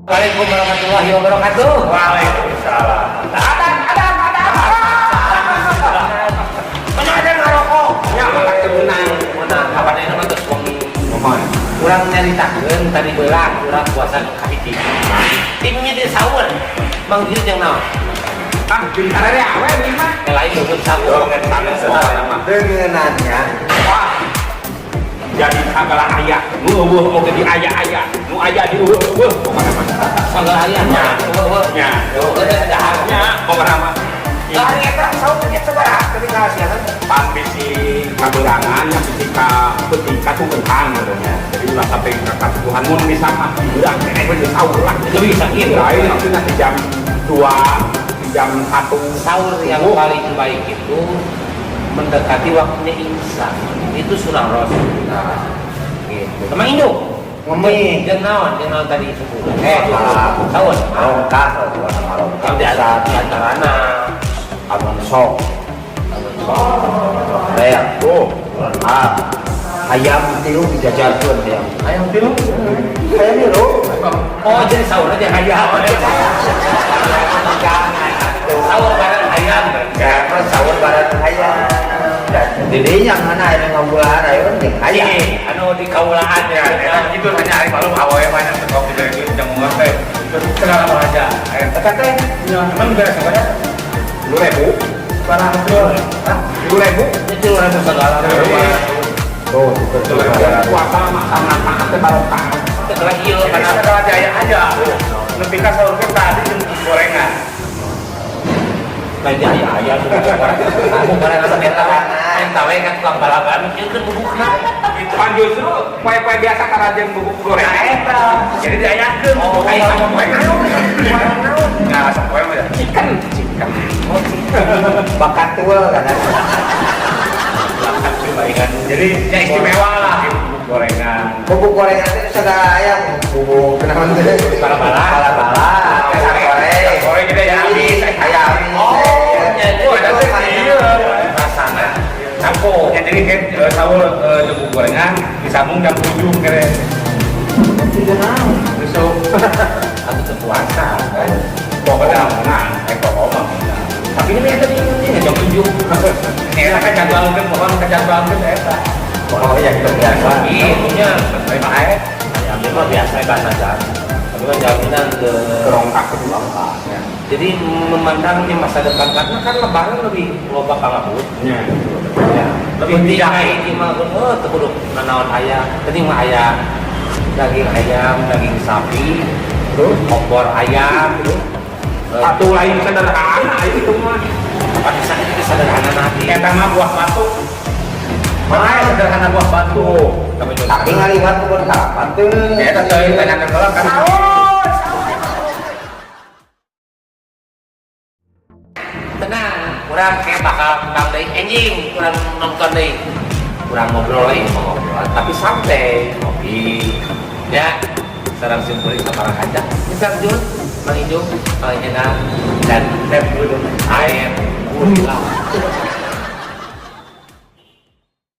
Waalaikumsalam warahmatullahi wabarakatuh. Waalaikumsalam. Ada. Mana ada ngarokok? Ya, makanya menang. Apa nih nama tuh suami? Kurang nyaritakeun tadi belang, kurang puasa kahiji. Timnya di sahur. Mang Jil yang naon? Pintar ya, awe ini mah. Yang lain belum sahur. Tangan saudara mah. Dengenannya Wah. Jadi sagala ayah, nu oke di ayah, nu ayah di pokoknya mah. Sagala ayahnya. Ya, Nya. pokoknya mah. Hari eta sahur nya sabaraha ketika siaran? Pambisi kaberangan yang ketika ketika tukeran namanya. Jadi ulah sampai ketuhan mun bisa mah urang kene we sahur lah. Itu bisa gitu. Lain itu nanti jam 2, jam 1 Sahur yang paling baik itu mendekati waktunya imsak. Itu sunnah Rasul. Gitu. Sama induk. ngemi Jeung naon tadi subuh. tahun Sahur. marongkah kalau Kalau di antarana abang sok kayak ayam tilu dijajarkan ya ayam tilu ayam tilu oh jadi sahur aja ayam. Sahur bareng ayam. karena sahur barang ayam jadi yang mana yang ngomong ayam nih ayam Anu di kaulaan ya. itu hanya hari malam awalnya banyak sekop di jam ngomong segala aja. katanya Emang beres apa 10.000? barang itu 10.000? Itu orang segala. tuh betul Puasa makan teh barokah. Lagi yo Karena karena segala jaya aja. Nepi ka sahur kita tadi jeung gorengan. lagi ayam. Aku bareng sama yang tahu kan tukang balapan, itu kan bubukna. Itu kan justru poe-poe biasa karena jeung bubuk gorengan. Jadi diayakeun. Oh, kayak poe naon? Nah, poe mah chicken. bakat tua kan Jadi ya istimewa lah bubuk gorengan. bubuk gorengan itu segala ayam bubuk kenapa tuh Bala-bala. Goreng kita ya habis ayam rasana campur ya jadi kan sahur bubuk gorengan disambung jam 7 keren besok Aku terpuasa. pokoknya menang pokoknya Tapi ini tadi ini jam 7. ini kan jadwalkan pokoknya kejadwalkan eta oh ya itu biasa Itunya baik baik ayam itu mah biasa kan aja. Tapi kan jaminan ke kerongkak kedua ya jadi memandangnya masa depan karena kan lebaran lebih loba pangabut. ya Lebih tidak ini mah tekudu nanaon ayam, tadi mah ayam, daging ayam, daging sapi, terus opor ayam, satu lain sederhana itu mah pada saat itu sederhana nanti. eta mah buah batu makanya sederhana buah batu kami tapi ngaliwat pun kapan tuh eta teh tanyakan kalau kan Tenang, kurang kayak bakal tentang dari anjing, kurang nonton deh, kurang ngobrol lagi mau ngobrol, tapi santai, ngopi, ya, sarang simpulin sama orang aja. Bisa Jun, Bang Ijo, Bang Jena, dan Tep dulu, air, gula.